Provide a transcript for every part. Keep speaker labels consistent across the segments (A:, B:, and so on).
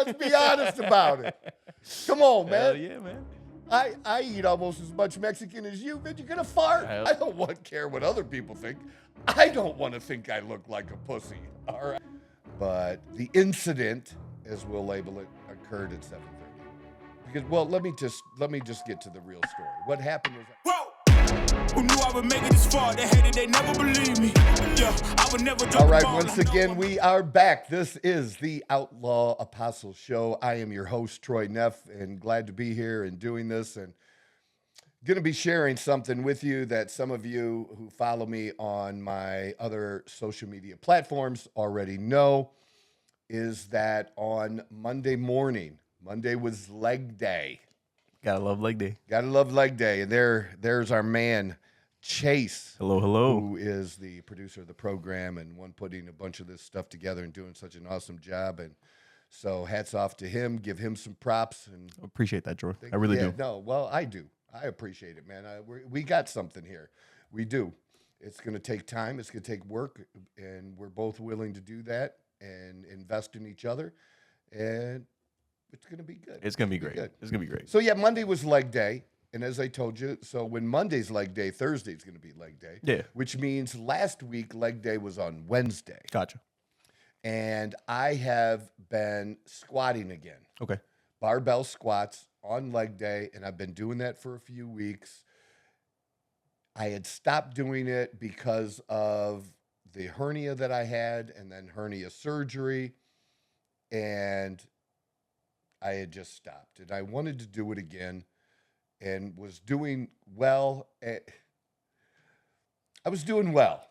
A: Let's be honest about it. Come on, man.
B: Hell yeah, man.
A: I eat almost as much Mexican as you, man. You're gonna fart.
B: Hell.
A: I don't want to care what other people think. I don't want to think I look like a pussy. All right. But the incident, as we'll label it, occurred at 7:30. Because, well, let me just get to the real story. What happened was.
C: Whoa! Who knew I would make it this far? They hated, they never believe me. Yeah, I would never drop
A: All right,
C: the ball.
A: once again, we are back. This is the Outlaw Apostle Show. I am your host, Troy Neff, and glad to be here and doing this. And going to be sharing something with you that some of you who follow me on my other social media platforms already know, is that on Monday morning, Monday was leg day.
B: Gotta love leg day.
A: Gotta love leg day. And there's our man, Chase.
B: Hello, hello.
A: Who is the producer of the program and one putting a bunch of this stuff together and doing such an awesome job. And so hats off to him. Give him some props. And
B: Appreciate that, Troy. I really do.
A: No, well, I do. I appreciate it, man. We got something here. We do. It's going to take time. It's going to take work. And we're both willing to do that and invest in each other. And it's going to be good.
B: It's gonna be great. It's gonna be great.
A: So yeah, Monday was leg day, and as I told you, so when Monday's leg day, Thursday's going to be leg day.
B: Yeah.
A: Which means last week leg day was on Wednesday,
B: Gotcha.
A: and I have been squatting again,
B: Okay.
A: barbell squats on leg day, and I've been doing that for a few weeks. I had stopped doing it because of the hernia that I had, and then hernia surgery, and I had just stopped, and I wanted to do it again, and was doing well. I was doing well.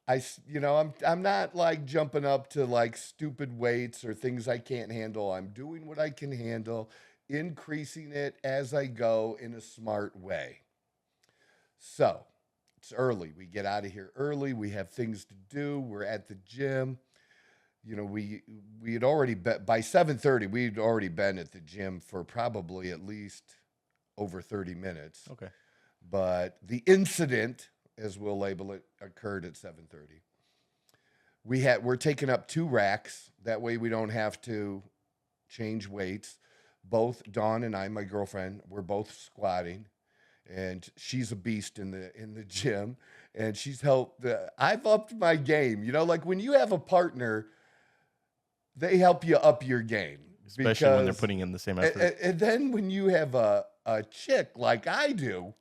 A: I'm not like jumping up to like stupid weights or things I can't handle. I'm doing what I can handle, increasing it as I go in a smart way. So it's early. We get out of here early. We have things to do. We're at the gym. We had already been, by 7:30, we'd already been at the gym for probably at least over 30 minutes.
B: Okay.
A: But the incident, as we'll label it, occurred at 7:30. We're taking up 2 racks. That way we don't have to change weights. Both Dawn and I, my girlfriend, we're both squatting. And she's a beast in the gym. And she's helped. I've upped my game. Like when you have a partner, they help you up your game.
B: Especially when they're putting in the same effort.
A: And then when you have a chick like I do,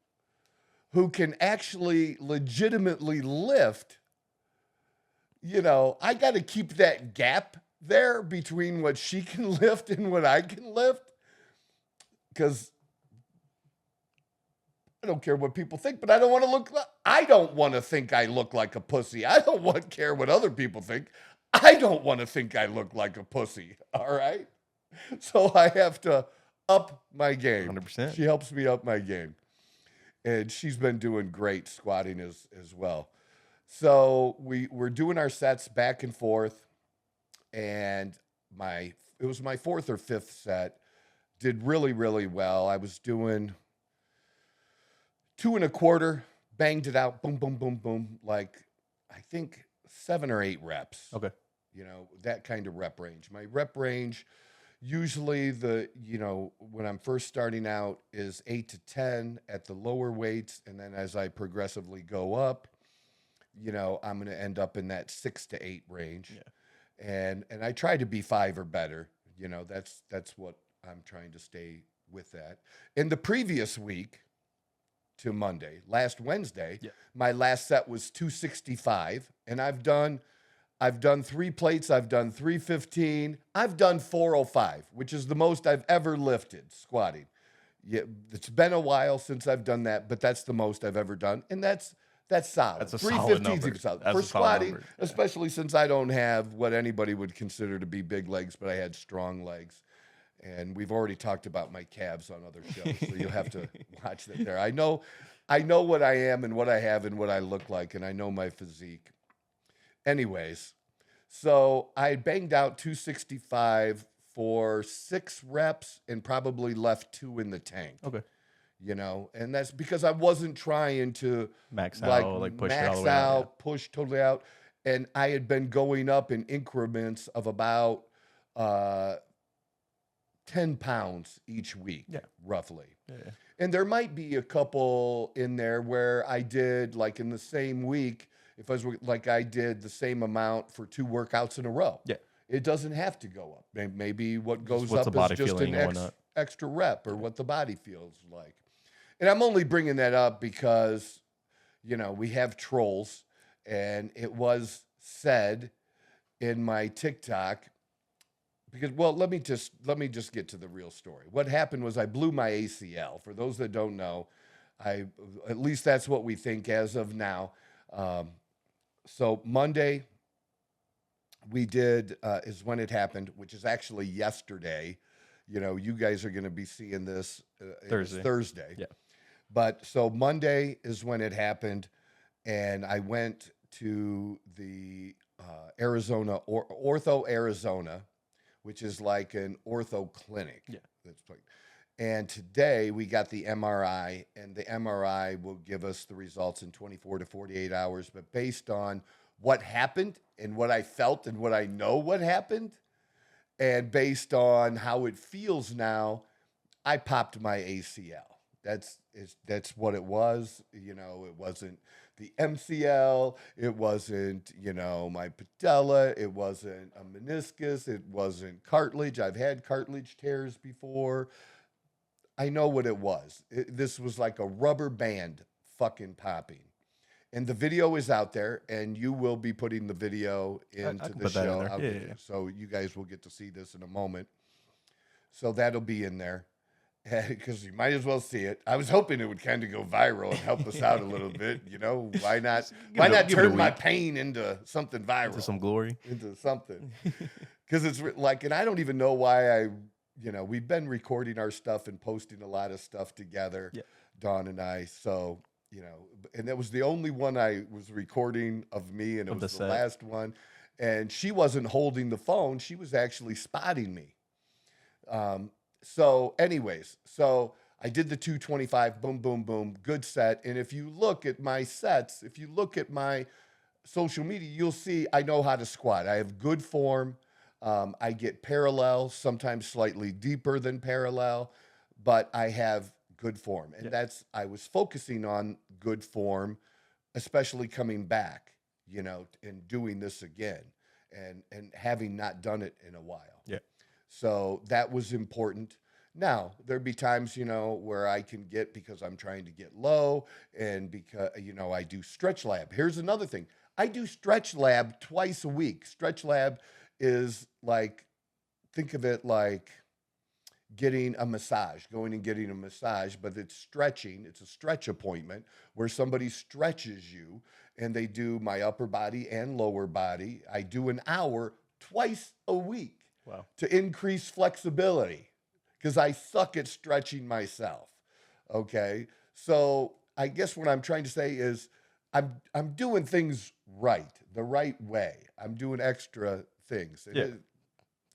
A: who can actually legitimately lift, I got to keep that gap there between what she can lift and what I can lift. Because I don't care what people think, but I don't want to think I look like a pussy. I don't care what other people think. I don't want to think I look like a pussy, all right? So I have to up my game.
B: 100%.
A: She helps me up my game. And she's been doing great squatting as well. So we're doing our sets back and forth. And it was my 4th or 5th set. Did really, really well. I was doing 2 1/4, banged it out, boom, boom, boom, boom. Like, I think 7 or 8 reps.
B: Okay.
A: That kind of rep range. My rep range, usually when I'm first starting out, is 8 to 10 at the lower weights. And then as I progressively go up, I'm going to end up in that 6 to 8 range. Yeah. And I try to be 5 or better. That's what I'm trying to stay with that. In the previous week to Monday, last Wednesday, my last set was 265. And I've done 3 plates. I've done 315. I've done 405, which is the most I've ever lifted squatting. Yeah, it's been a while since I've done that, but that's the most I've ever done, and that's solid.
B: That's a solid number.
A: Solid.
B: That's
A: For
B: a solid
A: squatting,
B: number. Yeah.
A: especially since I don't have what anybody would consider to be big legs, but I had strong legs. And we've already talked about my calves on other shows, so you'll have to watch that there. I know what I am and what I have and what I look like, and I know my physique. Anyways, so I banged out 265 for 6 reps and probably left 2 in the tank.
B: Okay.
A: And that's because I wasn't trying to
B: max out, push it all the way out,
A: push totally out. And I had been going up in increments of about 10 pounds each week, roughly.
B: Yeah.
A: And there might be a couple in there where I did, like in the same week, if I was like I did the same amount for 2 workouts in a row.
B: Yeah.
A: It doesn't have to go up. Maybe what goes
B: what's
A: up
B: the body
A: is just
B: feeling
A: an
B: and whatnot.
A: extra rep or what the body feels like. And I'm only bringing that up because, you know, we have trolls, and it was said in my TikTok because, well, let me just get to the real story. What happened was I blew my ACL. For those that don't know, at least that's what we think as of now. So Monday we did is when it happened, which is actually yesterday. You know, you guys are going to be seeing this Thursday.
B: Yeah.
A: But so Monday is when it happened, and I went to the Arizona Ortho Arizona, which is like an ortho clinic.
B: Yeah.
A: And today we got the MRI, and the MRI will give us the results in 24 to 48 hours. But based on what happened and what I felt and what I know what happened, and based on how it feels now, I popped my ACL. That's what it was. You know, it wasn't the MCL. It wasn't, you know, my patella. It wasn't a meniscus. It wasn't cartilage. I've had cartilage tears before. I know what it was. This was like a rubber band fucking popping. And the video is out there, and you will be putting the video into the show. So you guys will get to see this in a moment. So that'll be in there. Because you might as well see it. I was hoping it would kind of go viral and help us out a little bit. You know, why not? Why not turn my pain into something viral?
B: Into some glory.
A: Into something. Because it's like, and I don't even know why you know, we've been recording our stuff and posting a lot of stuff together, Dawn and I. So, you know, and that was the only one I was recording of me, and it was the last one. And she wasn't holding the phone. She was actually spotting me. So anyways, so I did the 225, boom, boom, boom, good set. And if you look at my sets, if you look at my social media, you'll see I know how to squat. I have good form. I get parallel, sometimes slightly deeper than parallel, but I have good form. And I was focusing on good form, especially coming back, you know, and doing this again and having not done it in a while.
B: Yeah.
A: So that was important. Now, there'd be times, you know, where I can get, because I'm trying to get low, and because, you know, I do stretch lab. Here's another thing. I do stretch lab twice a week. Stretch lab is like, think of it like getting a massage, going and getting a massage, but it's stretching. It's a stretch appointment where somebody stretches you, and they do my upper body and lower body. I do an hour twice a week.
B: Wow.
A: To increase flexibility, because I suck at stretching myself. Okay, so I guess what I'm trying to say is I'm doing things right, the right way. I'm doing extra things.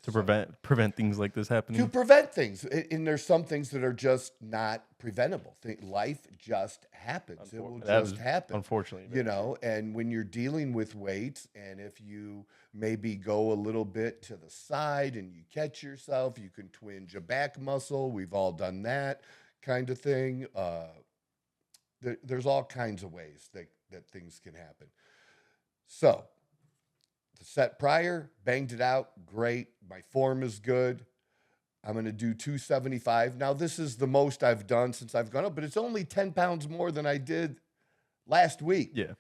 B: To prevent things like this happening.
A: To prevent things, and there's some things that are just not preventable. Life just happens. It will just happen.
B: Unfortunately,
A: you know. And when you're dealing with weights, and if you maybe go a little bit to the side and you catch yourself, you can twinge a back muscle. We've all done that kind of thing. There's all kinds of ways that things can happen. So the set prior, banged it out, great. My form is good. I'm going to do 275. Now, this is the most I've done since I've gone up, but it's only 10 pounds more than I did last week.
B: Yeah.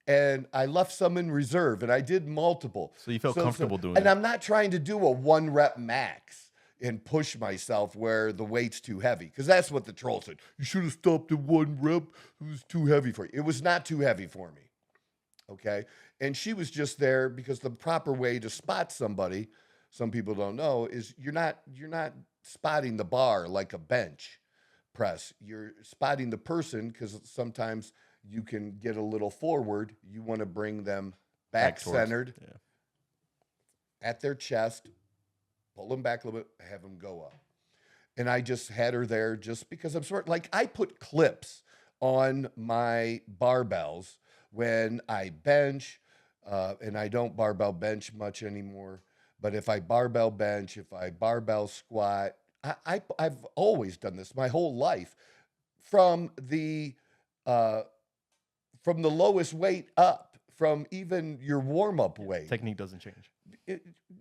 A: And I left some in reserve, and I did multiple.
B: So you felt comfortable doing it.
A: And I'm not trying to do a 1 rep max and push myself where the weight's too heavy, because that's what the troll said. You should have stopped at 1 rep. It was too heavy for you. It was not too heavy for me. Okay. And she was just there because the proper way to spot somebody, some people don't know, is you're not spotting the bar like a bench press. You're spotting the person, because sometimes you can get a little forward. You want to bring them back centered at their chest, pull them back a little bit, have them go up. And I just had her there just because I'm sort of like, I put clips on my barbells when I bench, and I don't barbell bench much anymore. But if I barbell bench, if I barbell squat, I've always done this my whole life, from the lowest weight up, from even your warm up weight.
B: Technique doesn't change.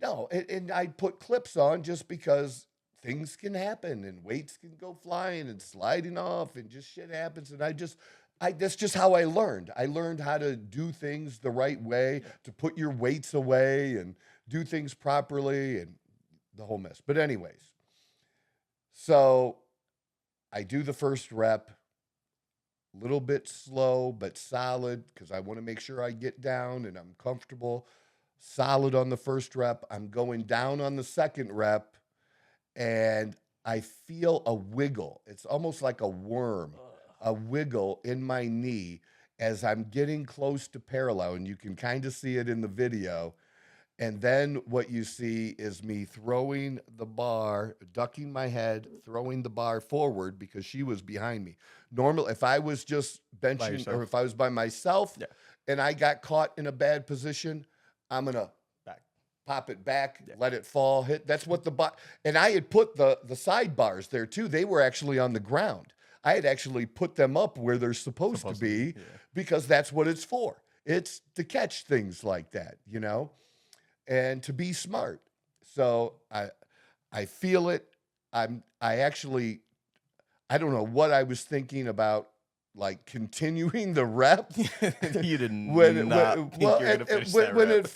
A: No, and I put clips on just because things can happen and weights can go flying and sliding off and just shit happens. And that's just how I learned. I learned how to do things the right way, to put your weights away and do things properly and the whole mess. But anyways, so I do the first rep, a little bit slow, but solid, because I want to make sure I get down and I'm comfortable. Solid on the first rep. I'm going down on the second rep, and I feel a wiggle. It's almost like a worm, a wiggle in my knee as I'm getting close to parallel, and you can kind of see it in the video. And then what you see is me throwing the bar, ducking my head, throwing the bar forward because she was behind me. Normally, if I was just benching or if I was by myself and I got caught in a bad position, I'm going to pop it back, let it fall, hit. That's what and I had put the side bars there too. They were actually on the ground. I had actually put them up where they're supposed to be because that's what it's for. It's to catch things like that, you know? And to be smart. So I feel it. I don't know what I was thinking about, like continuing the rep.
B: You didn't when
A: it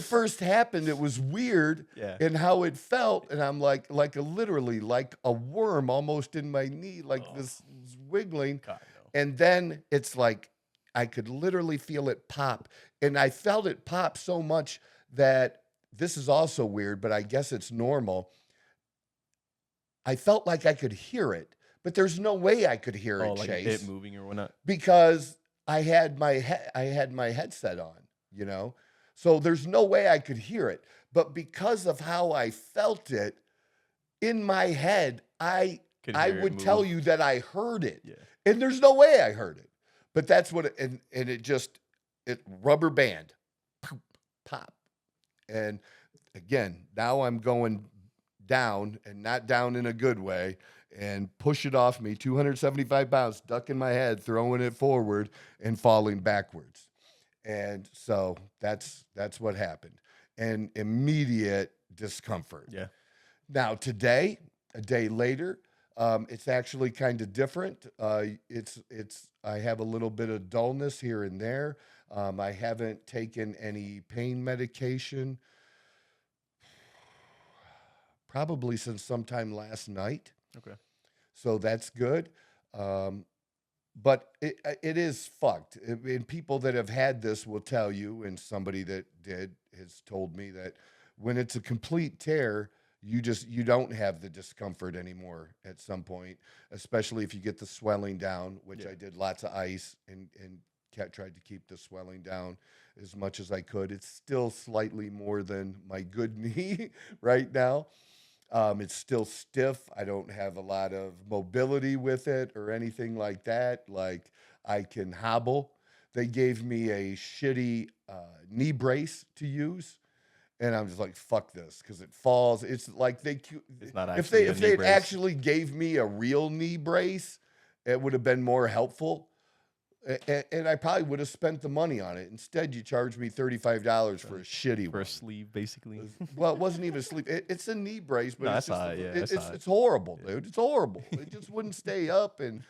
A: first happened, it was weird and how it felt, and I'm like literally like a worm almost in my knee, like this wiggling. God, no. And then it's like I could literally feel it pop, and I felt it pop so much that this is also weird, but I guess it's normal. I felt like I could hear it, but there's no way I could hear it,
B: like
A: Chase,
B: it moving or whatnot,
A: because I had my headset on, you know, so there's no way I could hear it. But because of how I felt it in my head, I would tell you that I heard it, and there's no way I heard it. But that's what it rubber band, pop. And again, now I'm going down, and not down in a good way, and push it off me, 275 pounds, ducking my head, throwing it forward, and falling backwards. And so that's what happened. And immediate discomfort. Yeah. Now today, a day later, it's actually kind of different. I have a little bit of dullness here and there. I haven't taken any pain medication probably since sometime last night.
B: Okay.
A: So that's good. But it is fucked. And people that have had this will tell you, and somebody that has told me that when it's a complete tear, you don't have the discomfort anymore at some point, especially if you get the swelling down, which I did lots of ice and tried to keep the swelling down as much as I could. It's still slightly more than my good knee right now. It's still stiff. I don't have a lot of mobility with it or anything like that. Like, I can hobble. They gave me a shitty knee brace to use, and I'm just like, fuck this, because it falls. It's like if they actually gave me a real knee brace, it would have been more helpful. And I probably would have spent the money on it. Instead, you charged me $35 for a shitty one.
B: For a sleeve, basically.
A: Well, it wasn't even a sleeve. It's a knee brace, but
B: no,
A: it's horrible, dude. It's horrible. It just wouldn't stay up, and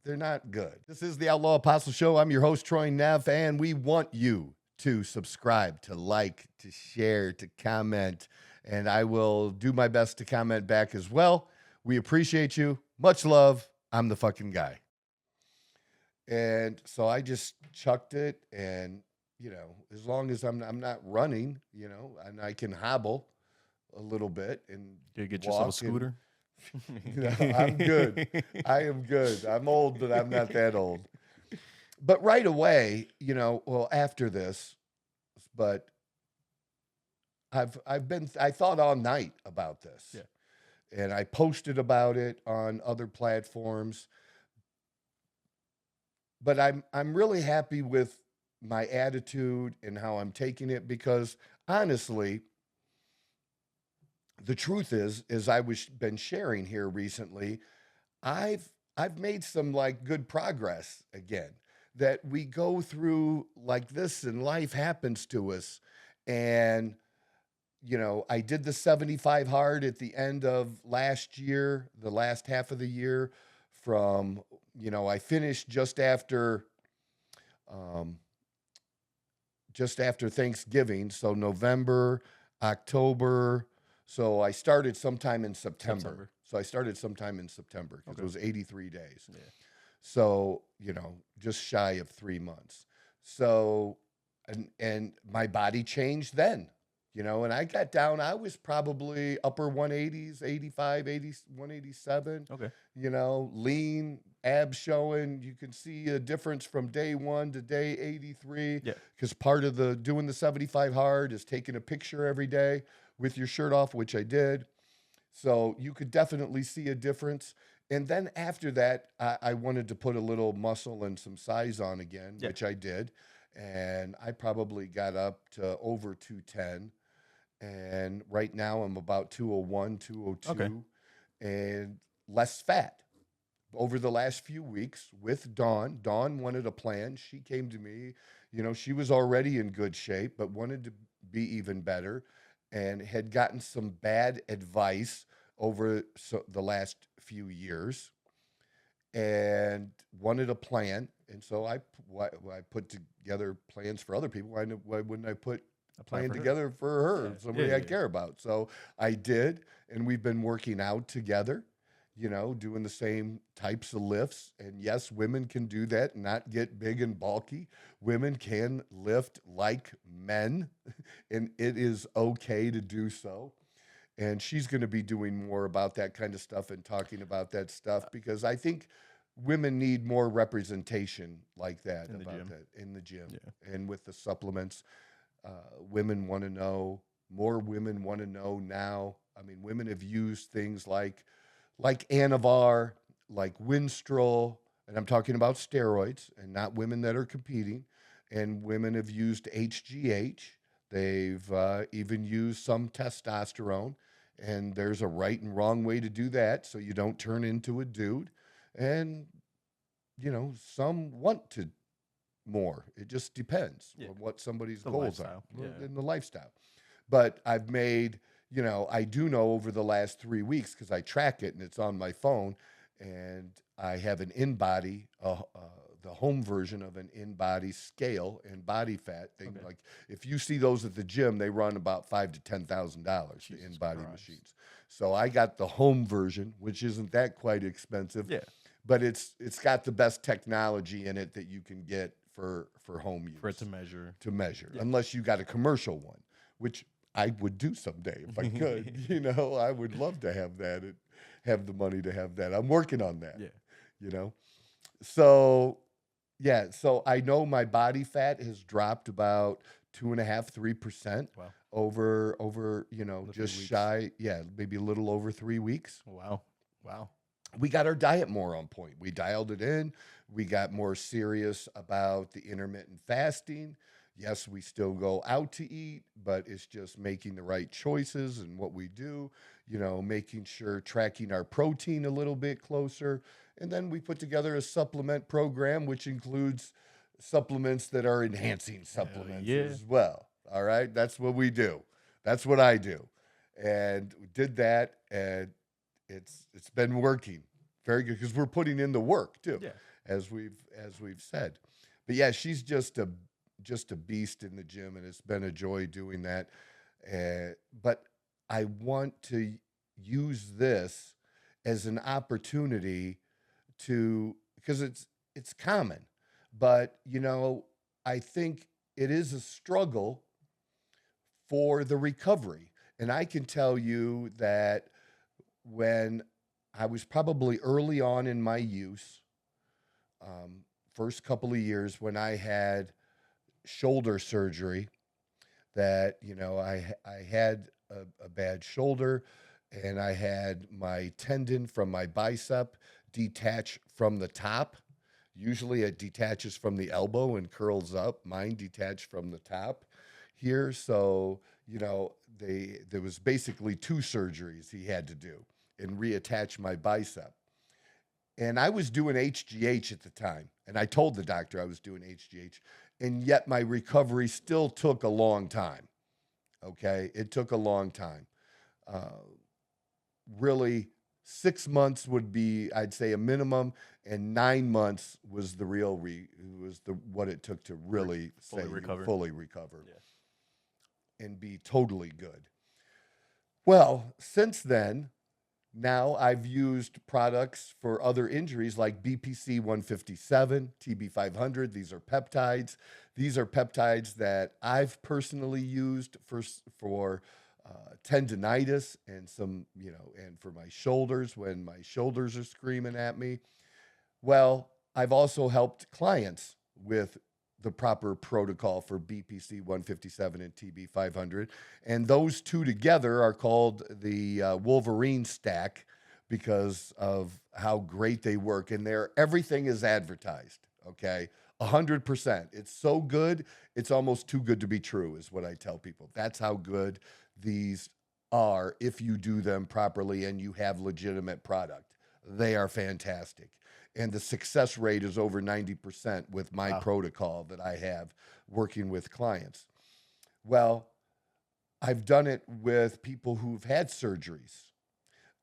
A: they're not good. This is the Outlaw Apostle Show. I'm your host, Troy Neff, and we want you to subscribe, to like, to share, to comment, and I will do my best to comment back as well. We appreciate you. Much love. I'm the fucking guy. And so I just chucked it, and, you know, as long as I'm not running, you know, and I can hobble a little bit and
B: get yourself a scooter.
A: I'm good. I am good. I'm old, but I'm not that old. But right away, you know, well, after this, but I thought all night about this. Yeah. And I posted about it on other platforms. But I'm really happy with my attitude and how I'm taking it, because honestly, the truth is I was been sharing here recently, I've made some like good progress again. That we go through like this and life happens to us. And, I did the 75 hard at the end of last year, the last half of the year from, I finished um, just after Thanksgiving. So November, October. So I started sometime in September. So I started sometime in September because it was 83 days.
B: Yeah.
A: So, just shy of 3 months. So, and my body changed then, and I got down, I was probably upper 180s, 85, 80, 187,
B: Okay.
A: lean, abs showing. You can see a difference from day 1 to day 83.
B: Yeah.
A: Because part of doing the 75 hard is taking a picture every day with your shirt off, which I did. So you could definitely see a difference. And then after that, I wanted to put a little muscle and some size on again, which I did. And I probably got up to over 210. And right now I'm about 201, 202, and less fat. Over the last few weeks with Dawn wanted a plan. She came to me, she was already in good shape, but wanted to be even better and had gotten some bad advice over the last few years and wanted a plan. And so I put together plans for other people. Why wouldn't I put a plan together for her, somebody I care about? So I did, and we've been working out together, doing the same types of lifts. And yes, women can do that and not get big and bulky. Women can lift like men, and it is okay to do so. And she's going to be doing more about that kind of stuff and talking about that stuff because I think women need more representation like that in the gym and with the supplements. Women want to know, more women want to know now. I mean, women have used things like Anavar, like Winstrol, and I'm talking about steroids and not women that are competing. And women have used HGH. They've even used some testosterone. And there's a right and wrong way to do that so you don't turn into a dude. And, some want to more. It just depends on what somebody's goals are in the lifestyle. But I've made, I do know over the last 3 weeks, because I track it and it's on my phone, and I have an in-body, the home version of an in-body scale and body fat thing. Like if you see those at the gym, they run about $5,000 to $10,000, the in-body machines. So I got the home version, which isn't that quite expensive. Yeah. But it's got the best technology in it that you can get for home use.
B: For it to measure.
A: Unless you got a commercial one, which I would do someday if I could. I would love to have that and have the money to have that. I'm working on that. Yeah. So I know my body fat has dropped about 2.5%, 3%.
B: Wow.
A: Over just shy, maybe a little over 3 weeks.
B: Wow.
A: We got our diet more on point. We dialed it in. We got more serious about the intermittent fasting. Yes, we still go out to eat, but it's just making the right choices and what we do, making sure tracking our protein a little bit closer. And then we put together a supplement program, which includes supplements that are enhancing supplements as well. All right. That's what we do. That's what I do. And we did that, and it's been working very good because we're putting in the work too, as we've said. But she's just a beast in the gym, and it's been a joy doing that. But I want to use this as an opportunity because it's common, but I think it is a struggle for the recovery. And I can tell you that when I was probably early on in my use, first couple of years when I had shoulder surgery, that, I had a bad shoulder, and I had my tendon from my bicep detach from the top. Usually it detaches from the elbow and curls up. Mine detached from the top here. So, you know, there was basically 2 surgeries he had to do and reattach my bicep. And I was doing HGH at the time. And I told the doctor I was doing HGH. And yet my recovery still took a long time. Okay. It took a long time. Really, 6 months would be, I'd say, a minimum. And 9 months was the real, what it took to really fully recover and be totally good. Well, since then, now I've used products for other injuries like BPC 157, TB 500. These are peptides. These are peptides that I've personally used for tendinitis and and for my shoulders when my shoulders are screaming at me. Well, I've also helped clients with the proper protocol for BPC 157 and TB 500. And those two together are called the Wolverine stack because of how great they work. And everything is advertised, okay? 100%. It's so good, it's almost too good to be true is what I tell people. That's how good these are if you do them properly and you have legitimate product. They are fantastic. And the success rate is over 90% with my protocol that I have working with clients. Well, I've done it with people who've had surgeries,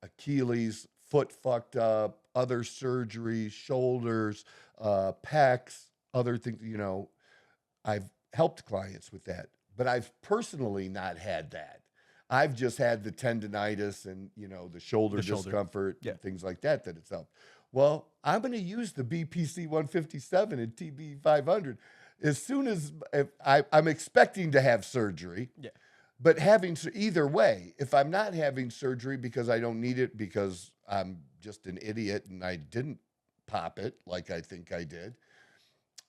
A: Achilles, foot fucked up, other surgeries, shoulders, pecs, other things, I've helped clients with that, but I've personally not had that. I've just had the tendinitis and, the shoulder discomfort and things like that it's helped. Well, I'm going to use the BPC 157 and TB 500 as soon as I'm expecting to have surgery. Yeah. But either way, if I'm not having surgery because I don't need it because I'm just an idiot and I didn't pop it like I think I did.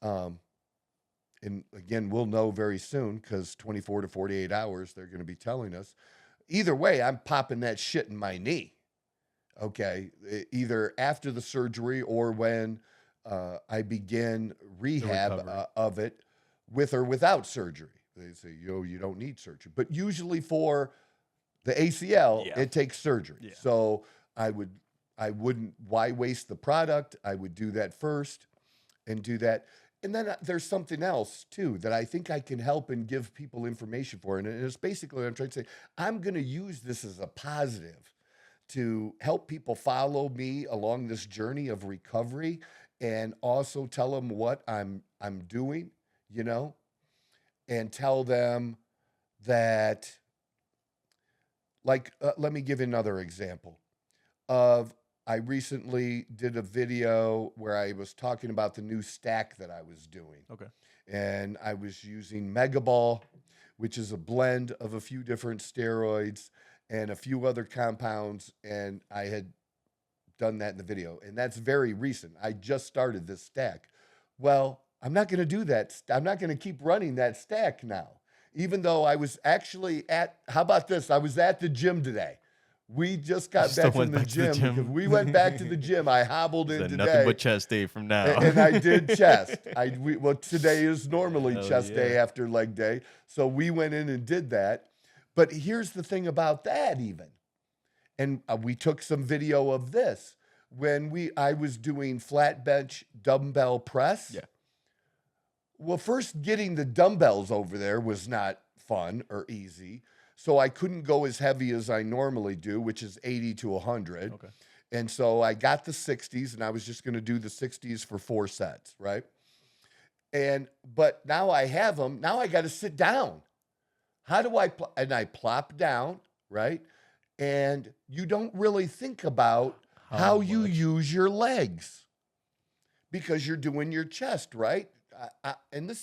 A: And again, we'll know very soon because 24 to 48 hours, they're going to be telling us. Either way, I'm popping that shit in my knee. Okay, either after the surgery or when I begin rehab of it with or without surgery. They say, you don't need surgery. But usually for the ACL, it takes surgery. Yeah. So why waste the product? I would do that first and do that. And then there's something else, too, that I think I can help and give people information for. And it's basically what I'm trying to say. I'm going to use this as a positive to help people follow me along this journey of recovery and also tell them what I'm doing, and tell them that, let me give you another example I recently did a video where I was talking about the new stack that I was doing. Okay. And I was using Megaball, which is a blend of a few different steroids and a few other compounds, and I had done that in the video, and that's very recent. I just started this stack. Well, I'm not going to do that. I'm not going to keep running that stack now, even though I was actually how about this? I was at the gym today. We just got back from the gym because we went back to the gym. I hobbled in today.
B: Nothing but chest day from now.
A: And I did chest. Today is normally chest day after leg day. So we went in and did that. But here's the thing about that even. And we took some video of this when I was doing flat bench dumbbell press. Yeah. Well, first getting the dumbbells over there was not fun or easy. So I couldn't go as heavy as I normally do, which is 80 to 100. Okay. And so I got the 60s, and I was just going to do the 60s for 4 sets, right? But now I have them. Now I got to sit down. How do I and I plop down, right? And you don't really think about how you use your legs because you're doing your chest, right? And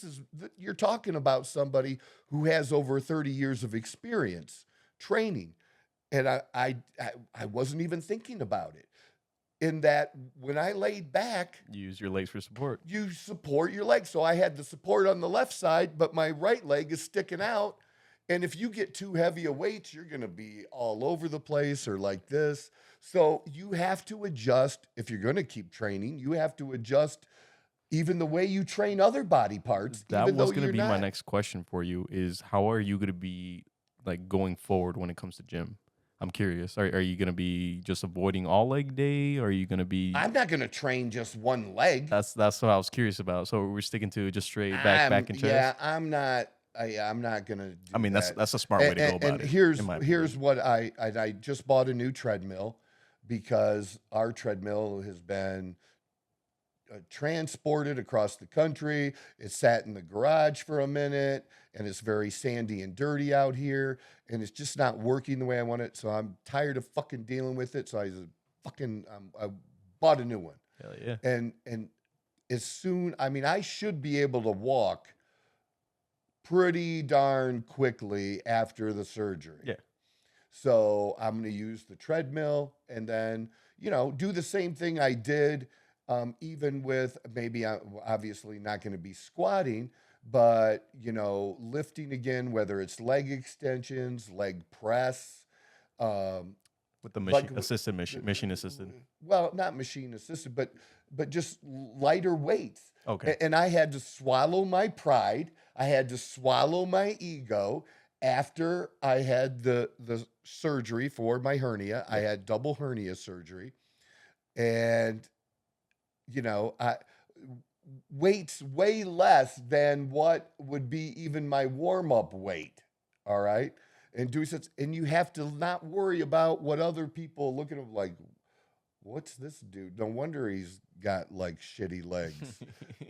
A: you're talking about somebody who has over 30 years of experience training. And I wasn't even thinking about it. In that when I laid back,
B: you use your legs for support.
A: You support your legs. So I had the support on the left side, but my right leg is sticking out. And if you get too heavy a weight, you're going to be all over the place or like this. So you have to adjust. If you're going to keep training, you have to adjust even the way you train other body parts.
B: That was going to be my next question for you is how are you going to be like going forward when it comes to gym? I'm curious. Are you gonna be just avoiding all leg day? Or are you gonna be?
A: I'm not going to train just one leg.
B: That's what I was curious about. So we're sticking to just straight back and chest.
A: Yeah, I'm not. I'm not going to do
B: I mean,
A: that.
B: that's a smart way to go about
A: and
B: it.
A: here's
B: in my
A: here's
B: opinion.
A: what I just bought a new treadmill because our treadmill has been transported across the country. It sat in the garage for a minute, and it's very sandy and dirty out here, and it's just not working the way I want it. So I'm tired of fucking dealing with it. So I bought a new one,
B: Hell yeah.
A: and as soon, I mean, I should be able to walk pretty darn quickly after the surgery.
B: Yeah.
A: So I'm going to use the treadmill and then, do the same thing I did, even with maybe I'm obviously not going to be squatting, but, lifting again, whether it's leg extensions, leg press,
B: With the
A: like
B: machine assisted.
A: well, not machine assisted, but just lighter weights.
B: Okay.
A: And I had to swallow my pride. I had to swallow my ego after I had the surgery for my hernia. I had double hernia surgery, and I weights way less than what would be even my warm up weight. All right. And do such, and you have to not worry about what other people look at him like, what's this dude? No wonder he's got like shitty legs.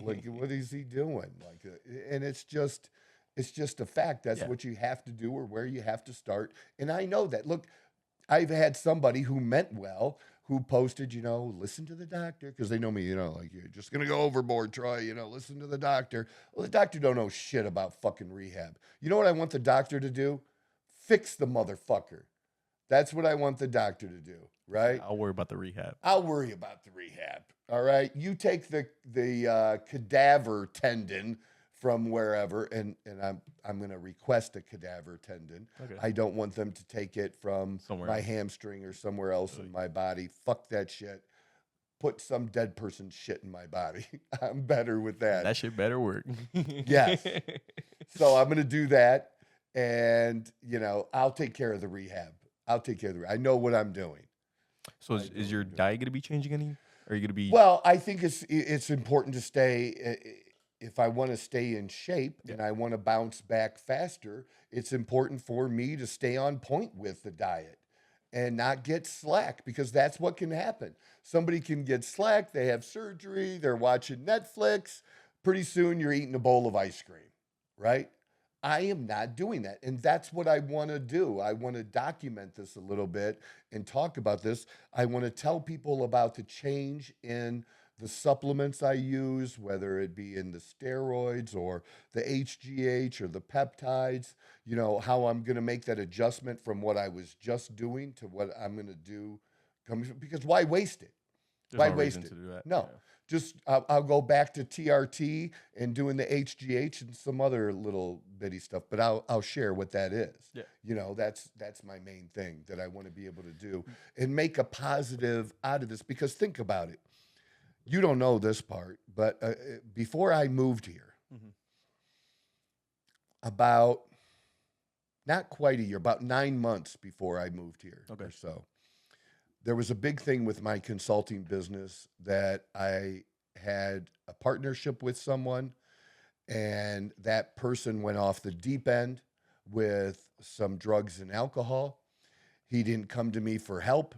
A: Like, what is he doing? Like, and it's just a fact. That's
B: Yeah.
A: what you have to do or where you have to start. And I know that. Look, I've had somebody who meant well who posted, listen to the doctor, because they know me, like, you're just gonna go overboard, Troy. Listen to the doctor. Well, the doctor don't know shit about fucking rehab. You know what I want the doctor to do? Fix the motherfucker. That's what I want the doctor to do, right?
B: I'll worry about the rehab.
A: I'll worry about the rehab. All right. You take the cadaver tendon from wherever, and I'm going to request a cadaver tendon.
B: Okay.
A: I don't want them to take it from
B: Somewhere
A: my
B: else.
A: hamstring or somewhere else in my body. Fuck that shit. Put some dead person shit in my body. I'm better with that.
B: That shit better work.
A: Yes. So I'm going to do that, and I'll take care of the rehab. I know what I'm doing.
B: So is your diet going to be changing any? Are you going to be?
A: Well, I think it's important to stay. If I want to stay in shape and I want to bounce back faster, it's important for me to stay on point with the diet and not get slack, because that's what can happen. Somebody can get slack. They have surgery. They're watching Netflix. Pretty soon you're eating a bowl of ice cream, right? I am not doing that. And that's what I want to do. I want to document this a little bit and talk about this. I want to tell people about the change in the supplements I use, whether it be in the steroids or the HGH or the peptides, how I'm going to make that adjustment from what I was just doing to what I'm going to do. Because why waste it?
B: There's
A: Why
B: no
A: waste
B: reason
A: it?
B: to do that.
A: No.
B: Yeah.
A: Just I'll go back to TRT and doing the HGH and some other little bitty stuff, but I'll share what that is.
B: Yeah.
A: That's my main thing that I want to be able to do and make a positive out of this. Because think about it. You don't know this part, but before I moved here, about not quite a year, about 9 months before I moved here or so, there was a big thing with my consulting business that I had a partnership with someone, and that person went off the deep end with some drugs and alcohol. He didn't come to me for help,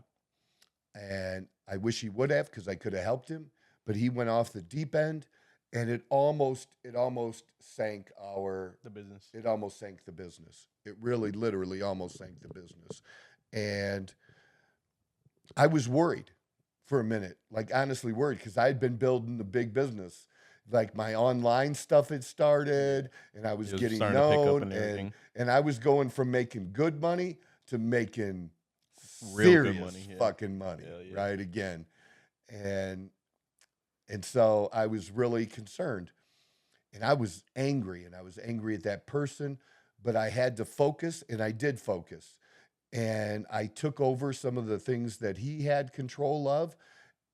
A: and I wish he would have, because I could have helped him, but he went off the deep end, and it almost sank
B: the business.
A: It almost sank the business. It really, literally almost sank the business. And I was worried for a minute, like honestly worried, because I'd been building the big business. Like my online stuff had started, and I was getting
B: starting to pick up
A: known,
B: and everything.
A: and I was going from making good money to making
B: Real good
A: serious
B: money, yeah.
A: fucking money,
B: Hell yeah.
A: right? Again. And so I was really concerned, and I was angry at that person, but I had to focus, and I did focus. And I took over some of the things that he had control of.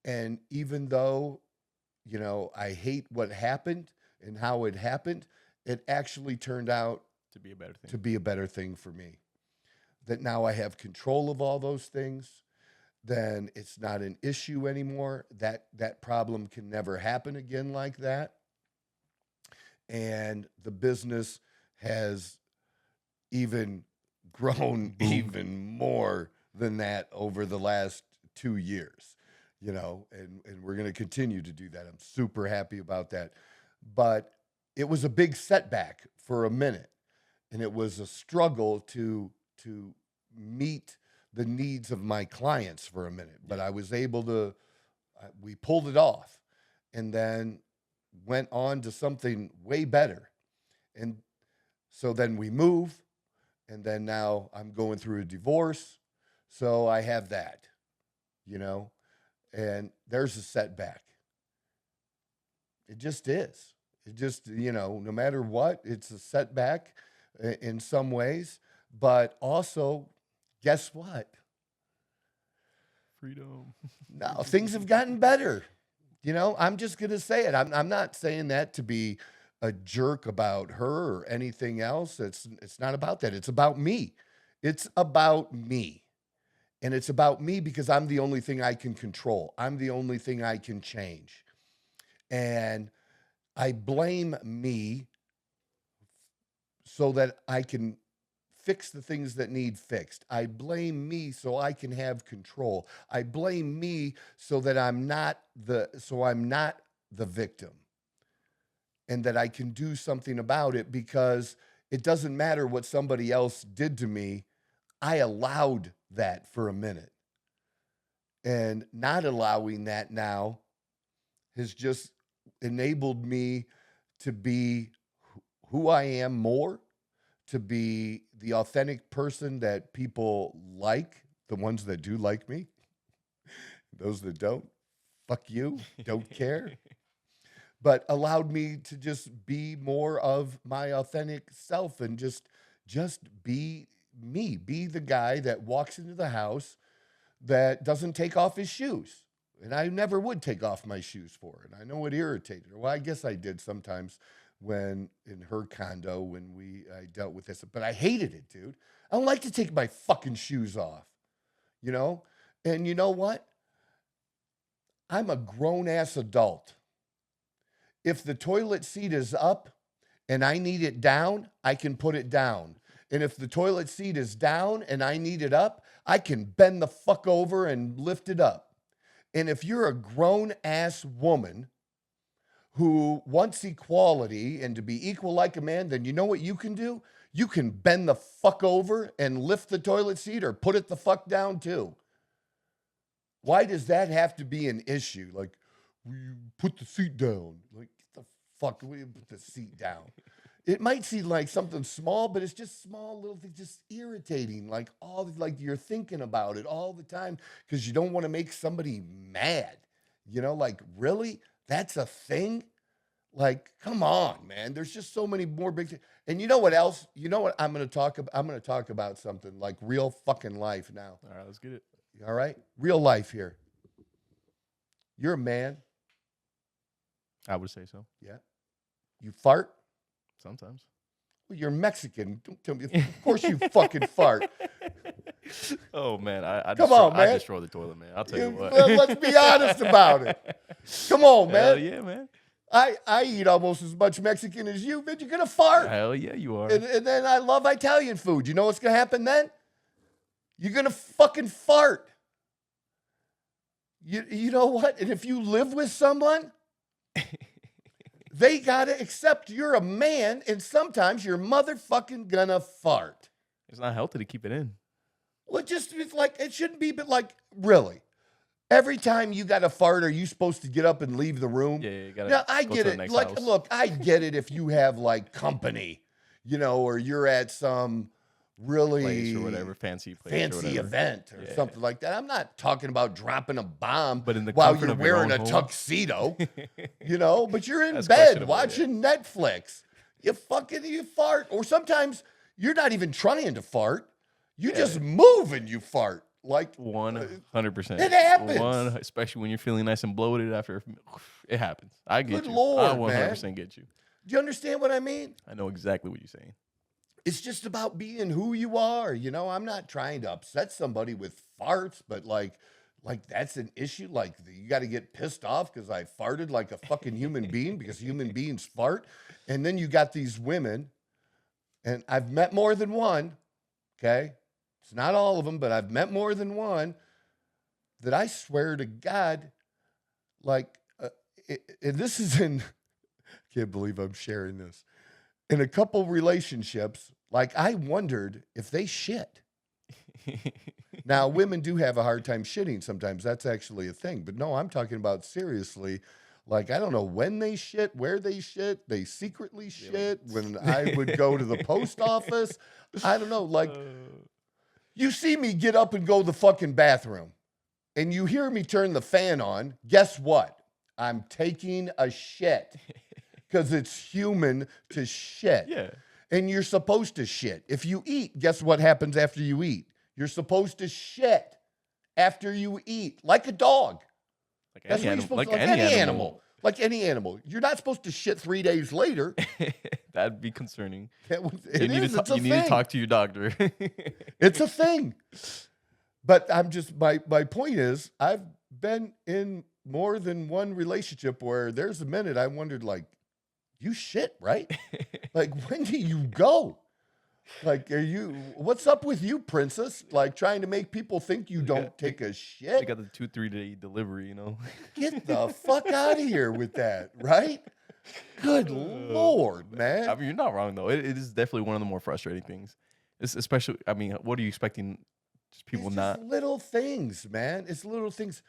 A: And even though, I hate what happened and how it happened, it actually turned out
B: To be a better thing.
A: to be a better thing for me. that now I have control of all those things, then it's not an issue anymore. That problem can never happen again like that. And the business has even grown even more than that over the last 2 years, and we're going to continue to do that. I'm super happy about that. But it was a big setback for a minute, and it was a struggle to meet the needs of my clients for a minute. But I was able to, we pulled it off, and then went on to something way better. And so then we move, and then now I'm going through a divorce. So I have that, and there's a setback. It just is. It just, no matter what, it's a setback in some ways. But also, guess what?
B: Freedom.
A: No, things have gotten better. I'm just going to say it. I'm not saying that to be a jerk about her or anything else. It's not about that. It's about me. It's about me. And it's about me because I'm the only thing I can control. I'm the only thing I can change. And I blame me so that I can fix the things that need fixed. I blame me so I can have control. I blame me so that I'm not the victim, and that I can do something about it, because it doesn't matter what somebody else did to me. I allowed that for a minute, and not allowing that now has just enabled me to be who I am more, to be the authentic person that people like, the ones that do like me. Those that don't, fuck you, don't care. But allowed me to just be more of my authentic self, and just be me, be the guy that walks into the house that doesn't take off his shoes. And I never would take off my shoes for her. And I know it irritated her. Well, I guess I did sometimes when in her condo, when I dealt with this, but I hated it, dude. I don't like to take my fucking shoes off, And you know what? I'm a grown-ass adult. If the toilet seat is up and I need it down, I can put it down. And if the toilet seat is down and I need it up, I can bend the fuck over and lift it up. And if you're a grown-ass woman who wants equality and to be equal like a man, then you know what you can do? You can bend the fuck over and lift the toilet seat, or put it the fuck down too. Why does that have to be an issue? Like, you put the seat down. Like, get the fuck, we put the seat down. It might seem like something small, but it's just small little things, just irritating. Like you're thinking about it all the time because you don't want to make somebody mad. Like, really? That's a thing? Like, come on, man. There's just so many more big things. And you know what else? You know what I'm going to talk about? I'm going to talk about something like real fucking life now.
B: All right, let's get it.
A: All right? Real life here. You're a man.
B: I would say so.
A: Yeah. You fart?
B: Sometimes.
A: Well, you're Mexican. Don't tell me. Of course you fucking fart.
B: Oh, man. I destroy the toilet, man. I'll tell you what.
A: Well, let's be honest about it. Come on, man.
B: Hell yeah, man.
A: I eat almost as much Mexican as you, but you're going to fart.
B: Hell yeah, you are.
A: And then I love Italian food. You know what's going to happen then? You're going to fucking fart. You know what? And if you live with someone, they got to accept you're a man, and sometimes you're motherfucking gonna fart.
B: It's not healthy to keep it in.
A: Well, it's like, it shouldn't be, but like, really. Every time you got to fart, are you supposed to get up and leave the room?
B: Yeah, you gotta.
A: Now, I
B: go
A: get
B: to the
A: it.
B: next
A: Like,
B: house.
A: look, I get it if you have like company, or you're at some really
B: Place or whatever, fancy place or whatever.
A: event or something like that. I'm not talking about dropping a bomb
B: But in the
A: while
B: comfort
A: you're
B: of your
A: wearing
B: own
A: a
B: home.
A: tuxedo, but you're in
B: That's
A: bed
B: questionable,
A: watching Netflix. You fart. Or sometimes you're not even trying to fart. You just move and you fart. Like
B: 100%.
A: It happens.
B: Especially when you're feeling nice and bloated after. It happens. I get
A: Good
B: you.
A: Lord,
B: I 100% get you.
A: Do you understand what I mean?
B: I know exactly what you're saying.
A: It's just about being who you are. You know, I'm not trying to upset somebody with farts, but like that's an issue. Like you got to get pissed off because I farted like a fucking human being because human beings fart. And then you got these women, and I've met more than one. Okay. It's not all of them, but I've met more than one that I swear to God, like, and this is in, can't believe I'm sharing this. In a couple relationships, like I wondered if they shit. Now, women do have a hard time shitting sometimes. That's actually a thing. But no, I'm talking about seriously. Like, I don't know when they shit, where they shit. They secretly shit. When I would go to the post office, I don't know. Like, you see me get up and go to the fucking bathroom, and you hear me turn the fan on. Guess what? I'm taking a shit because it's human to shit.
B: Yeah.
A: And you're supposed to shit. If you eat, guess what happens after you eat? You're supposed to shit after you eat, like a dog.
B: Like
A: That's
B: any
A: what you're
B: animal.
A: supposed
B: Like
A: to,
B: any animal.
A: like any animal. You're not supposed to shit 3 days later.
B: That'd be concerning.
A: It
B: You need
A: is.
B: to
A: It's a
B: you need to
A: thing.
B: talk to your doctor.
A: It's a thing. But I'm just my point is I've been in more than one relationship where there's a minute I wondered, like, you shit, right? Like, when do you go? Like, what's up with you, princess? Like, trying to make people think you don't take a
B: They
A: shit?
B: got the 2-3 day delivery, you know.
A: Get the fuck out of here with that, right? Good Lord, man.
B: I mean, you're not wrong though. It is definitely one of the more frustrating things. It's especially, I mean, what are you expecting? Just people
A: It's
B: not.
A: just little things, man. It's little things.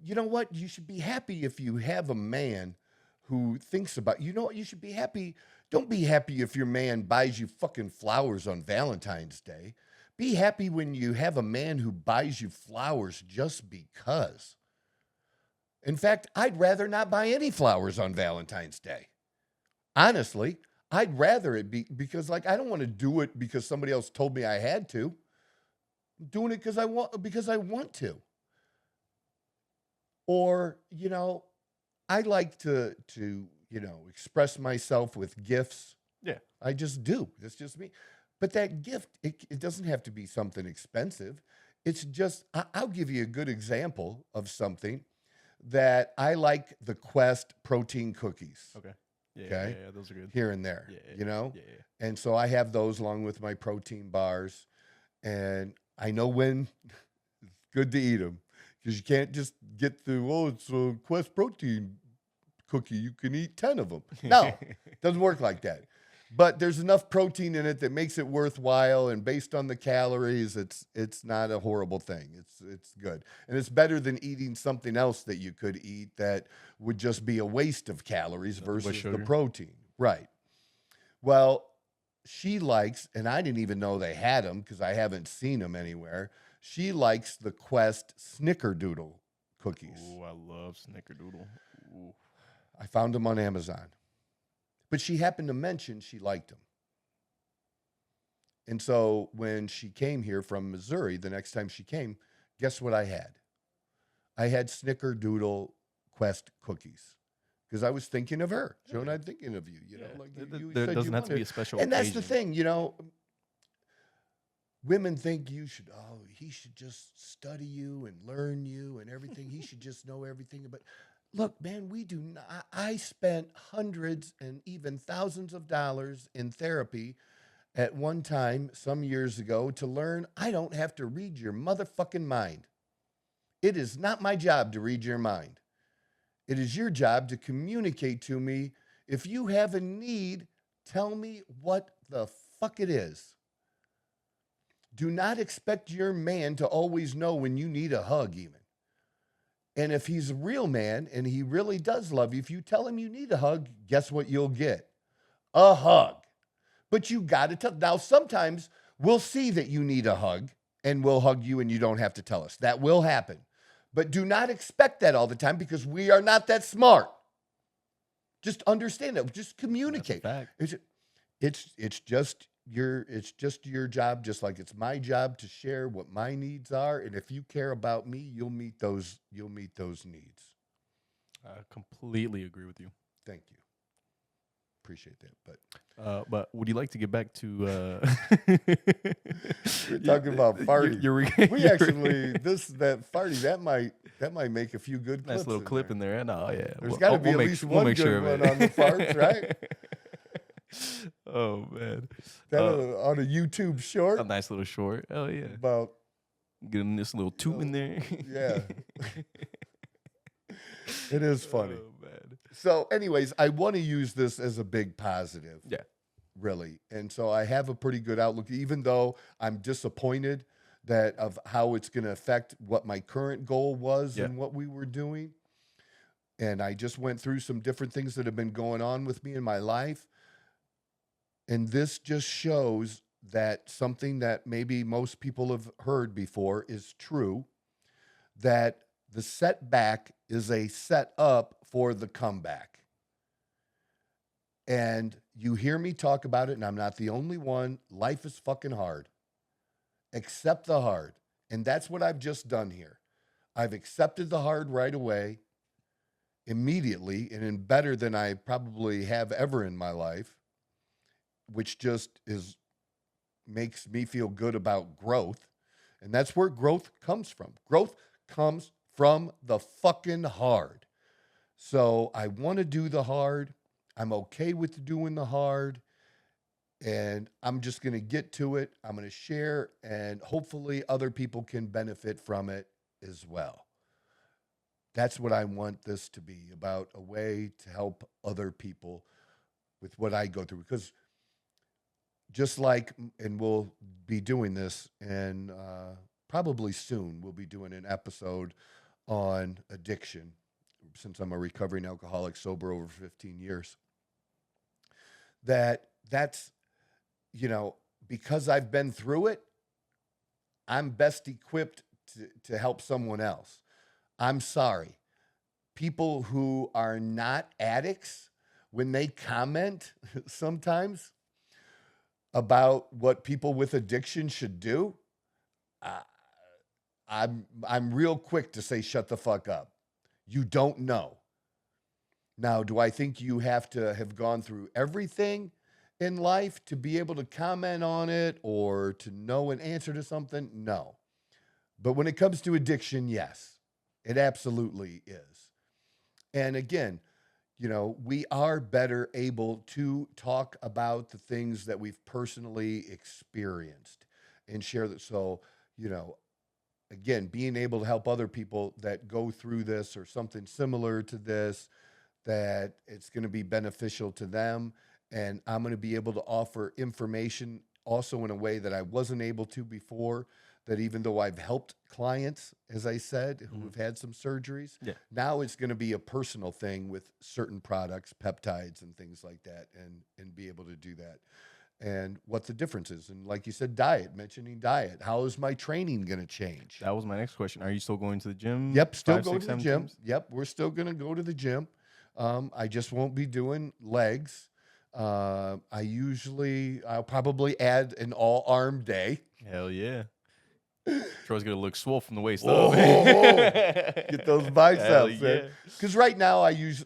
A: You know what? You should be happy if you have a man who thinks about, you know what? You should be happy. Don't be happy if your man buys you fucking flowers on Valentine's Day. Be happy when you have a man who buys you flowers just because. In fact, I'd rather not buy any flowers on Valentine's Day. Honestly, I'd rather it be because, like, I don't want to do it because somebody else told me I had to. I'm doing it because I want to. Or, you know, I like to express myself with gifts.
B: Yeah.
A: I just do. That's just me. But that gift, it doesn't have to be something expensive. It's just, I'll give you a good example of something that I like, the Quest protein cookies.
B: Okay. Yeah,
A: Okay.
B: yeah, those are good.
A: Here and there,
B: Yeah,
A: you know?
B: Yeah.
A: And so I have those along with my protein bars. And I know when it's good to eat them because you can't just get the, it's a Quest protein cookie. You can eat 10 of them. No, it doesn't work like that. But there's enough protein in it that makes it worthwhile. And based on the calories, it's not a horrible thing. It's good. And it's better than eating something else that you could eat that would just be a waste of calories versus the
B: sugar.
A: protein. Right. Well, she likes, and I didn't even know they had them because I haven't seen them anywhere. She likes the Quest Snickerdoodle cookies.
B: Ooh, I love Snickerdoodle. Ooh.
A: I found them on Amazon. But she happened to mention she liked them. And so when she came here from Missouri, the next time she came, guess what I had? I had Snickerdoodle Quest cookies. Because I was thinking of her. Joan, I'm thinking of you. You know, like you
B: there
A: said
B: doesn't
A: you
B: have to be
A: wanted.
B: a special
A: And that's the
B: occasion.
A: thing, you know. Women think he should just study you and learn you and everything. He should just know everything. But look, man, we do not. I spent hundreds and even thousands of dollars in therapy at one time some years ago to learn I don't have to read your motherfucking mind. It is not my job to read your mind. It is your job to communicate to me. If you have a need, tell me what the fuck it is. Do not expect your man to always know when you need a hug, even. And if he's a real man and he really does love you, if you tell him you need a hug, guess what you'll get? A hug. But you got to tell. Now, sometimes we'll see that you need a hug and we'll hug you and you don't have to tell us. That will happen. But do not expect that all the time because we are not that smart. Just understand that. Just communicate.
B: That's a fact.
A: It's just your job, just like it's my job to share what my needs are. And if you care about me, you'll meet those needs.
B: I completely agree with you.
A: Thank you. appreciate that.
B: But would you like to get back to?
A: We're talking about farting. We
B: your-
A: actually that farting that might make a few good clips.
B: nice little clip in there. No, yeah.
A: There's got to be at least one good one on the farts, right?
B: Oh man,
A: That on a YouTube short.
B: a nice little short. Oh yeah,
A: About
B: getting this little toot in there.
A: yeah. It is funny.
B: Oh, man.
A: So, anyways, I want to use this as a big positive.
B: Yeah.
A: Really. And so I have a pretty good outlook, even though I'm disappointed that of how it's going to affect what my current goal was and what we were doing. And I just went through some different things that have been going on with me in my life. And this just shows that something that maybe most people have heard before is true, that the setback is a setup for the comeback. And you hear me talk about it, and I'm not the only one. Life is fucking hard. Accept the hard. And that's what I've just done here. I've accepted the hard right away, immediately, and in better than I probably have ever in my life, which just makes me feel good about growth. And that's where growth comes from. Growth comes from the fucking hard. So I want to do the hard. I'm okay with doing the hard. And I'm just going to get to it. I'm going to share, and hopefully other people can benefit from it as well. That's what I want this to be about, a way to help other people with what I go through. Because just like, and we'll be doing this, and probably soon we'll be doing an episode on addiction, since I'm a recovering alcoholic, sober over 15 years. That's, because I've been through it, I'm best equipped to help someone else. I'm sorry. People who are not addicts, when they comment sometimes about what people with addiction should do, I'm real quick to say, shut the fuck up. You don't know. Now, do I think you have to have gone through everything in life to be able to comment on it or to know an answer to something? No. But when it comes to addiction, yes, it absolutely is. And again, we are better able to talk about the things that we've personally experienced and share that. So, again, being able to help other people that go through this or something similar to this, that it's going to be beneficial to them. And I'm going to be able to offer information also in a way that I wasn't able to before, that even though I've helped clients, as I said, who have had some surgeries, now it's going to be a personal thing with certain products, peptides and things like that, and be able to do that. And what the difference is. And like you said, mentioning diet. How is my training going to change?
B: That was my next question. Are you still going to the gym?
A: Yep, still
B: 5,
A: going
B: 6,
A: to the
B: 7
A: gym.
B: times?
A: Yep, we're still going to go to the gym. I just won't be doing legs. I'll probably add an all-arm day.
B: Hell yeah. Troy's going to look swole from the waist
A: Whoa,
B: up.
A: get those biceps.
B: Yeah.
A: Because right now I use,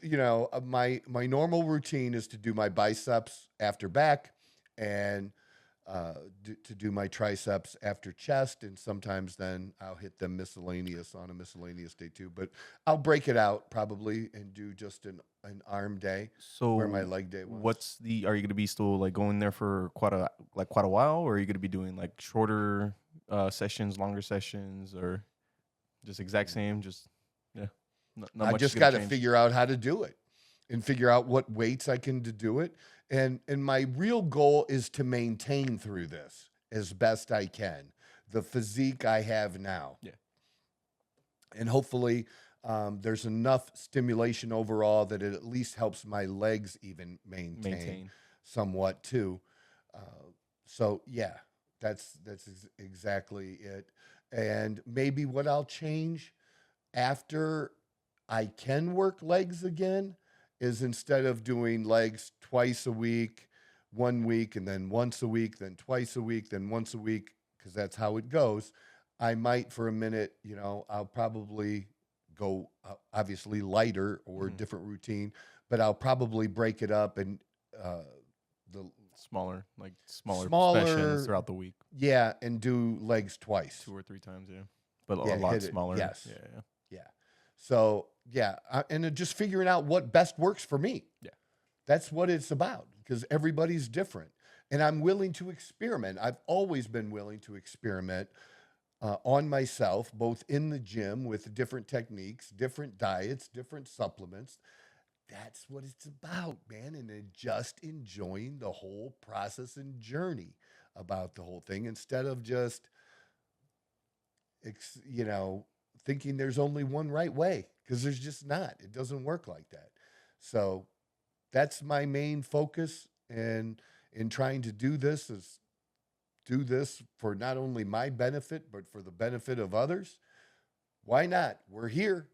A: my normal routine is to do my biceps after back, and to do my triceps after chest, and sometimes then I'll hit them miscellaneous on a miscellaneous day too. But I'll break it out probably and do just an arm day,
B: So
A: where my leg day was.
B: are you going to be still like going there for quite a while, or are you going to be doing like shorter sessions, longer sessions, or just exact same? Just not
A: I
B: much
A: just got to figure out how to do it and figure out what weights I can do it. And my real goal is to maintain through this as best I can, the physique I have now.
B: Yeah.
A: And hopefully there's enough stimulation overall that it at least helps my legs even maintain. Somewhat too. So yeah, that's exactly it. And maybe what I'll change after I can work legs again is, instead of doing legs twice a week, 1 week, and then once a week, then twice a week, then once a week, because that's how it goes, I might for a minute, I'll probably go obviously lighter or different routine, but I'll probably break it up and the
B: Smaller
A: Smaller-
B: sessions throughout the week,
A: yeah, and do legs twice.
B: 2 or 3 times, yeah. But
A: Yeah,
B: a lot
A: hit it,
B: smaller.
A: yes.
B: Yeah.
A: Yeah. So yeah, and just figuring out what best works for me.
B: Yeah.
A: That's what it's about, because everybody's different, and I'm willing to experiment. I've always been willing to experiment on myself, both in the gym with different techniques, different diets, different supplements. That's what it's about, man. And then just enjoying the whole process and journey about the whole thing, instead of just, thinking there's only one right way, because there's just not. It doesn't work like that. So that's my main focus, and in trying to do this is do this for not only my benefit, but for the benefit of others. Why not? We're here.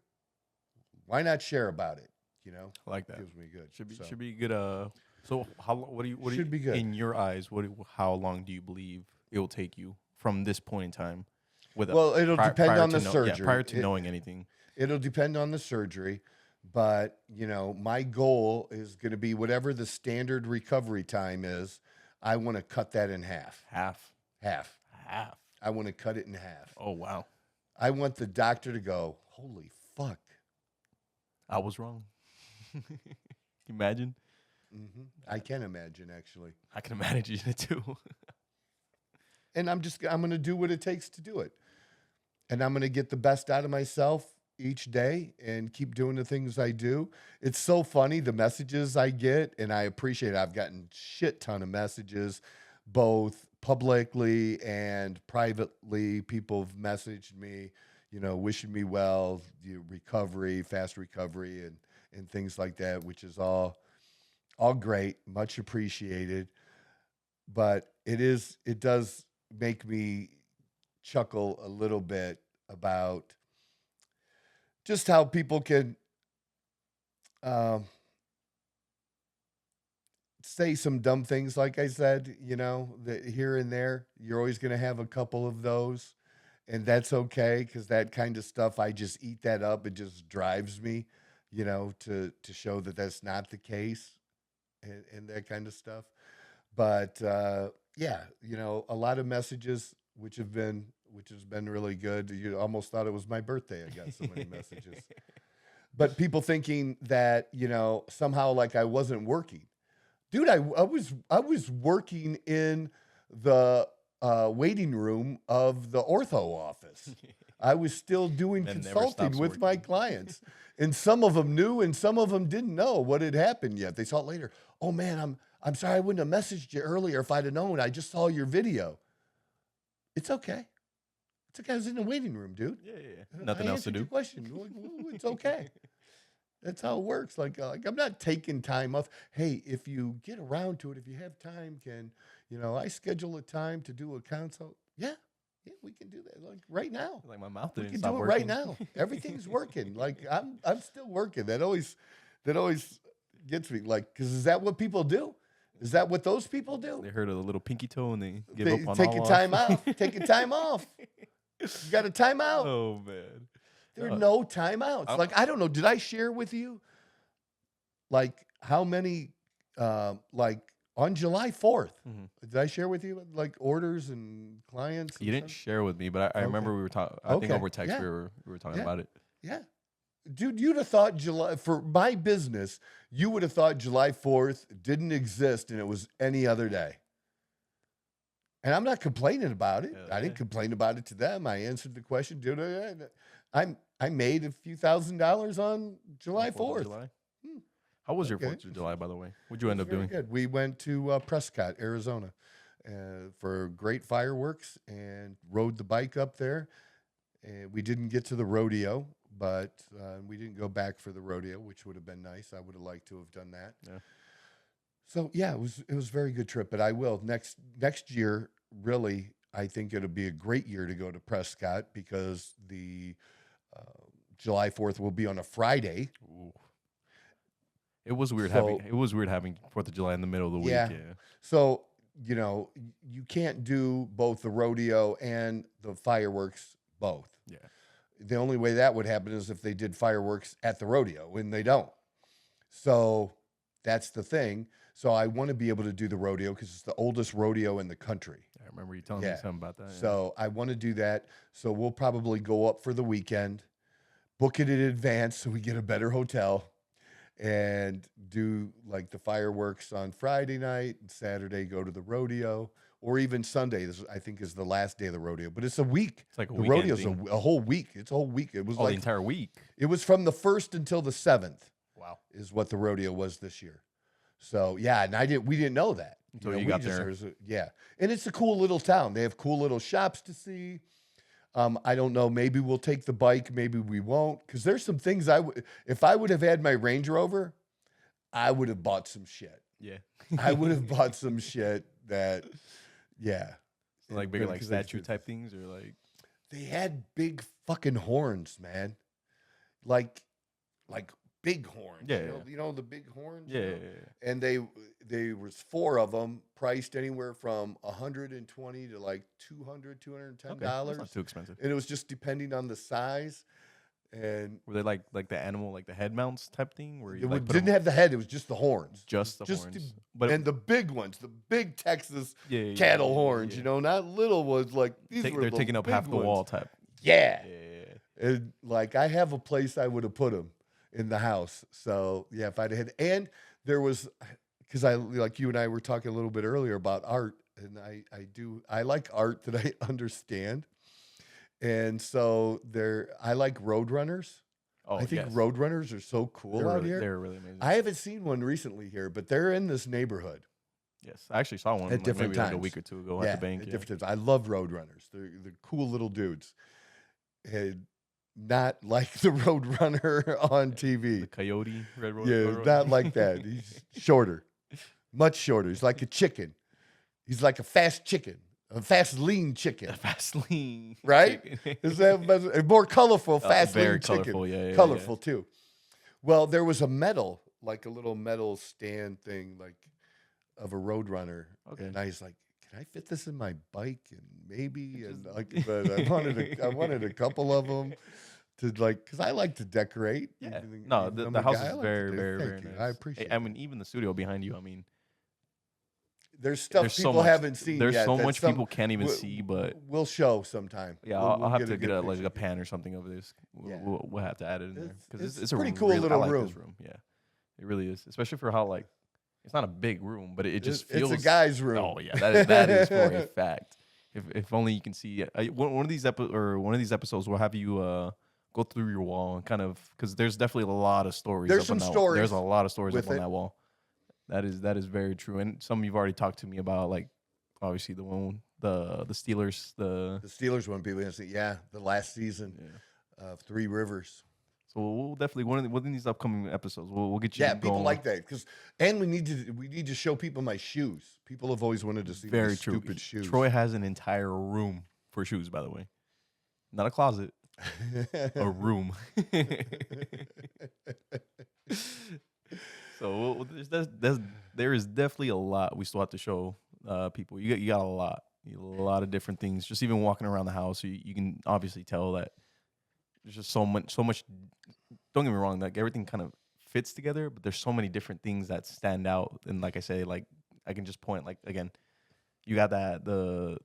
A: Why not share about it?
B: I like that.
A: Feels me good.
B: Should be good. So what do you
A: Should be good.
B: in your eyes? How long do you believe it will take you from this point in time?
A: Well, it'll depend on the surgery.
B: Prior to knowing anything,
A: It'll depend on the surgery, but my goal is going to be whatever the standard recovery time is. I want to cut that in half. Half. I want to cut it in half.
B: Oh wow!
A: I want the doctor to go, holy fuck.
B: I was wrong. Imagine.
A: I can imagine, actually.
B: I can imagine it too.
A: And I'm going to do what it takes to do it. And I'm going to get the best out of myself each day and keep doing the things I do. It's so funny, the messages I get, and I appreciate it. I've gotten shit ton of messages, both publicly and privately. People have messaged me, wishing me well, recovery, fast recovery, and things like that, which is all great, much appreciated. But it does make me chuckle a little bit about just how people can say some dumb things, like I said, that here and there. You're always going to have a couple of those, and that's okay, because that kind of stuff, I just eat that up. It just drives me, to show that that's not the case, and that kind of stuff. But yeah, a lot of messages, which has been really good. You almost thought it was my birthday. I got so many messages. But people thinking that, somehow like I wasn't working. Dude, I was working in the waiting room of the ortho office. I was still doing
B: That never
A: consulting
B: stops
A: with my
B: working.
A: clients. And some of them knew and some of them didn't know what had happened yet. They saw it later. Oh man, I'm sorry I wouldn't have messaged you earlier if I'd have known. I just saw your video. It's okay. It's okay. I was in the waiting room, dude.
B: Yeah. Nothing else to
A: answered
B: do.
A: your question. It's okay. That's how it works. Like I'm not taking time off. Hey, if you get around to it, if you have time, I schedule a time to do a consult? Yeah, we can do that. Like right now.
B: Like my mouth
A: We
B: didn't
A: can
B: stop
A: do it
B: working.
A: right now. Everything's working. Like I'm still working. That always gets me. Like, because is that what people do? Is that what those people do?
B: They heard of the little pinky toe and they give
A: They
B: up on
A: take
B: all
A: a
B: off.
A: time off. Take a time off. You got a time out.
B: Oh man.
A: There are no timeouts. Like, I don't know. Did I share with you, like, how many, like, on July 4th, did I share with you, like, orders and clients?
B: You didn't share with me, but I remember we were talking. I think
A: Okay.
B: over text
A: Yeah.
B: we were talking
A: Yeah.
B: about it.
A: Yeah. Dude, you'd have thought for my business, you would have thought July 4th didn't exist and it was any other day. And I'm not complaining about it.
B: Yeah,
A: I didn't
B: yeah.
A: complain about it to them. I answered the question. Dude, I made a few $1,000s on July
B: 4th of
A: 4th.
B: July. How was your
A: Okay.
B: 4th of July, by the way? What'd you end up
A: Very
B: doing?
A: good. We went to Prescott, Arizona, for great fireworks and rode the bike up there. And we didn't get to the rodeo, but we didn't go back for the rodeo, which would have been nice. I would have liked to have done that.
B: Yeah.
A: So yeah, it was a very good trip. But I will next year. Really, I think it'll be a great year to go to Prescott, because the July 4th will be on a Friday.
B: Ooh. It was weird
A: So-
B: having 4th of July in the middle of the week.
A: Yeah.
B: Yeah.
A: So, you can't do both the rodeo and the fireworks both.
B: Yeah.
A: The only way that would happen is if they did fireworks at the rodeo, and they don't. So that's the thing. So I want to be able to do the rodeo because it's the oldest rodeo in the country.
B: I remember you telling me something about that.
A: So I want to do that. So we'll probably go up for the weekend, book it in advance so we get a better hotel, and do like the fireworks on Friday night and Saturday go to the rodeo, or even Sunday. This I think is the last day of the rodeo, but it's a week.
B: It's like a
A: the
B: weekend
A: rodeo's
B: thing.
A: a whole week. It's a whole week. It was
B: the
A: like
B: entire week.
A: it was from the 1st until the 7th.
B: Wow.
A: Is what the rodeo was this year. So yeah, and we didn't know that
B: Until
A: know,
B: you
A: we
B: got
A: just
B: there.
A: heard- yeah, and it's a cool little town. They have cool little shops to see. I don't know. Maybe we'll take the bike. Maybe we won't. Because there's some things if I would have had my Range Rover, I would have bought some shit.
B: Yeah.
A: I would have bought some shit that, yeah.
B: Like bigger, like
A: 'Cause they-
B: statue type things, or like.
A: They had big fucking horns, man. Like big horns.
B: Yeah,
A: You know the big horns.
B: Yeah,
A: you know? And they was 4 of them, priced anywhere from $120 to like $210
B: Okay, that's not too expensive.
A: and it was just depending on the size. And
B: Were they like the animal, like the head mounts type thing, where you
A: it
B: like put
A: didn't
B: 'em-
A: have the head; it was just the horns,
B: just the
A: just
B: horns,
A: and the big ones, the big Texas
B: yeah,
A: cattle horns. You know, not little ones like these.
B: They're
A: were the
B: taking up
A: big
B: half the
A: ones.
B: wall type.
A: Yeah.
B: Yeah.
A: And like I have a place I would have put them in the house. So yeah, if I'd had, and there was, because I like you and I were talking a little bit earlier about art, and I like art that I understand, and so I like Roadrunners.
B: Oh,
A: I think
B: yes.
A: Roadrunners are so cool
B: They're
A: out
B: really,
A: here.
B: They're really amazing.
A: I haven't seen one recently here, but they're in this neighborhood.
B: Yes, I actually saw one
A: At
B: like,
A: different
B: maybe like a
A: times.
B: week or two ago at the bank.
A: At
B: Yeah.
A: different times. I love Roadrunners. They're cool little dudes. And not like the Roadrunner on TV.
B: The coyote, red road.
A: Yeah, not like that. He's shorter, much shorter. He's like a chicken. He's like a fast chicken, a fast lean chicken.
B: Fast lean,
A: Right?
B: chicken.
A: Is that a more colorful, fast
B: very
A: lean chicken?
B: colorful, yeah,
A: colorful too. Well, there was a medal, like a little metal stand thing, like of a Roadrunner.
B: Okay.
A: And I was like, can I fit this in my bike? And maybe, and like, but I wanted a couple of them to like, because I like to decorate.
B: Yeah.
A: Even
B: No,
A: I'm
B: the
A: a
B: house
A: guy, I
B: is
A: like to
B: very,
A: do-
B: very,
A: thank
B: very
A: you.
B: nice.
A: I appreciate
B: I
A: it.
B: mean, even the studio behind you. I mean,
A: There's stuff
B: there's so
A: people
B: much.
A: haven't seen
B: There's
A: yet.
B: so
A: that
B: much
A: some-
B: people can't even
A: we'll-
B: see, but
A: we'll show sometime.
B: yeah,
A: We'll
B: I'll have to
A: good
B: get a like
A: picture.
B: a pan or something of this.
A: Yeah.
B: We'll have to add it in there
A: It's-
B: because
A: it's
B: it's
A: a
B: a
A: pretty
B: really,
A: cool little
B: I like
A: room.
B: This room, yeah, it really is, especially for how like it's not a big room, but it just
A: It's
B: feels
A: a guy's room.
B: Oh yeah, that is for a fact. If only you can see one of these episodes, we'll have you go through your wall and kind of because there's definitely a lot of stories.
A: There's
B: up on
A: some
B: that-
A: stories
B: There's a lot of stories
A: with
B: up on
A: it.
B: that wall. That is very true, and some you've already talked to me about, like obviously the Steelers,
A: The Steelers one, people didn't see. Yeah, the last season of Three Rivers.
B: So we'll definitely one of these upcoming episodes we'll get you.
A: Yeah, people
B: going.
A: like that and we need to show people my shoes. People have always wanted to see my
B: Very true.
A: stupid shoes.
B: Troy has an entire room for shoes, by the way, not a closet, a room. So there is definitely a lot we still have to show people. You got a lot of different things. Just even walking around the house, you can obviously tell that there's just so much. Don't get me wrong, like everything kind of fits together, but there's so many different things that stand out. And like I say, like I can just point, like again, you got the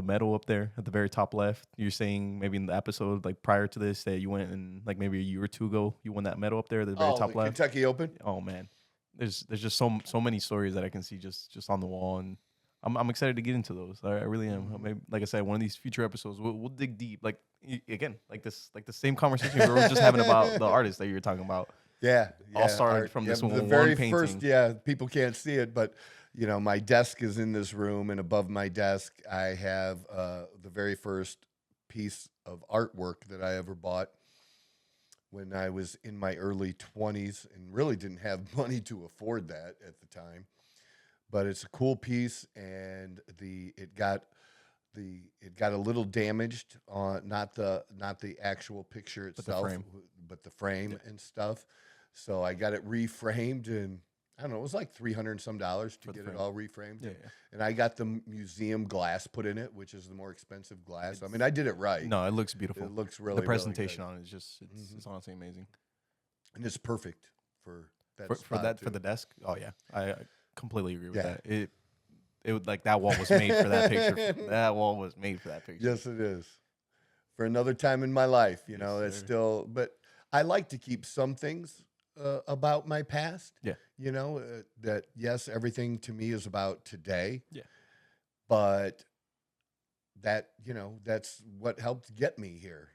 B: medal up there at the very top left. You're saying maybe in the episode like prior to this that you went and like maybe a year or two ago you won that medal up there at the very top
A: the
B: left.
A: Kentucky Open.
B: Oh man, there's just so many stories that I can see just on the wall, and I'm excited to get into those. I really am. Maybe, like I said, one of these future episodes we'll dig deep. Like again, like the same conversation we were just having about the artist that you were talking about.
A: Yeah,
B: All started
A: art.
B: from this
A: the
B: one
A: very
B: painting.
A: first. Yeah, people can't see it, but you know, my desk is in this room, and above my desk, I have the very first piece of artwork that I ever bought when I was in my early 20s, and really didn't have money to afford that at the time. But it's a cool piece, and it got a little damaged on not the actual picture
B: the
A: itself,
B: frame.
A: but the frame and stuff. So I got it reframed, and I don't know, it was like $300 and some to
B: the
A: get it
B: frame.
A: all reframed.
B: Yeah.
A: And I got the museum glass put in it, which is the more expensive glass. I mean, I did it right.
B: No, it looks beautiful.
A: It looks really,
B: the presentation
A: really
B: on it is just it's honestly amazing.
A: good. And it's perfect for that
B: For
A: spot,
B: that
A: too.
B: for the desk. Oh yeah, I completely agree with
A: Yeah.
B: that. It would like that wall was made for that picture. That wall was made for that picture.
A: Yes, it is. For another time in my life, you know,
B: Yes,
A: it's
B: sir.
A: still, but I like to keep some things about my past.
B: Yeah.
A: You know, that yes, everything to me is about today.
B: Yeah.
A: But that, you know, that's what helped get me here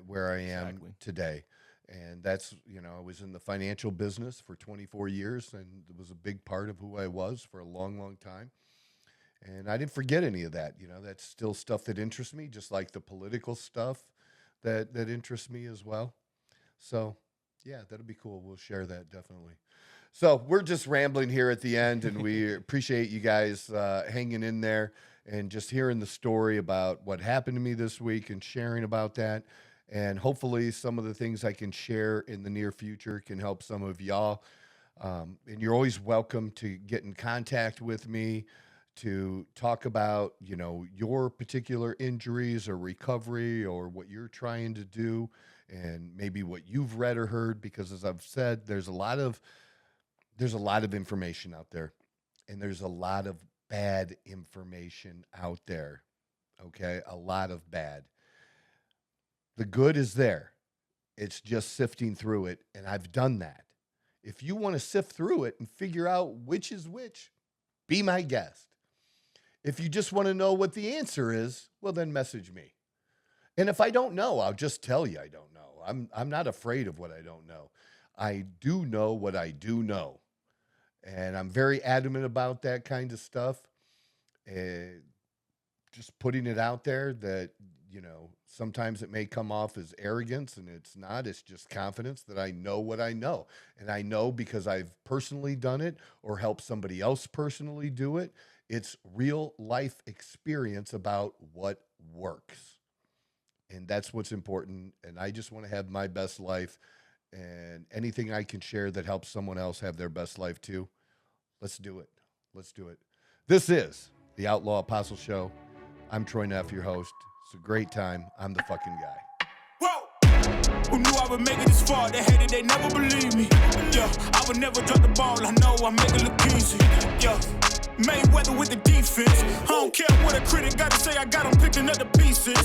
A: where I am
B: Exactly.
A: today. And that's, you know, I was in the financial business for 24 years and it was a big part of who I was for a long, long time. And I didn't forget any of that. You know, that's still stuff that interests me, just like the political stuff that interests me as well. So, yeah, that'll be cool. We'll share that definitely. So we're just rambling here at the end, and we appreciate you guys hanging in there and just hearing the story about what happened to me this week and sharing about that. And hopefully some of the things I can share in the near future can help some of y'all. And you're always welcome to get in contact with me to talk about, you know, your particular injuries or recovery or what you're trying to do and maybe what you've read or heard, because as I've said, there's a lot of information out there and there's a lot of bad information out there. Okay. A lot of bad. The good is there. It's just sifting through it. And I've done that. If you want to sift through it and figure out which is which, be my guest. If you just want to know what the answer is, well, then message me. And if I don't know, I'll just tell you I don't know. I'm not afraid of what I don't know. I do know what I do know. And I'm very adamant about that kind of stuff. Just putting it out there that, you know, sometimes it may come off as arrogance, and it's not. It's just confidence that I know what I know. And I know because I've personally done it or helped somebody else personally do it. It's real life experience about what works. And that's what's important. And I just want to have my best life, and anything I can share that helps someone else have their best life too. Let's do it. Let's do it. This is the Outlaw Apostle Show. I'm Troy Neff, your host. It's a great time. I'm the fucking guy.
C: Whoa! Who knew I would make it this far? They hated, they never believe me. Yeah, I would never drop the ball. I know I make it look easy. Yeah. Mayweather with the defense. I don't care what a critic gotta say, I got them picking up the pieces.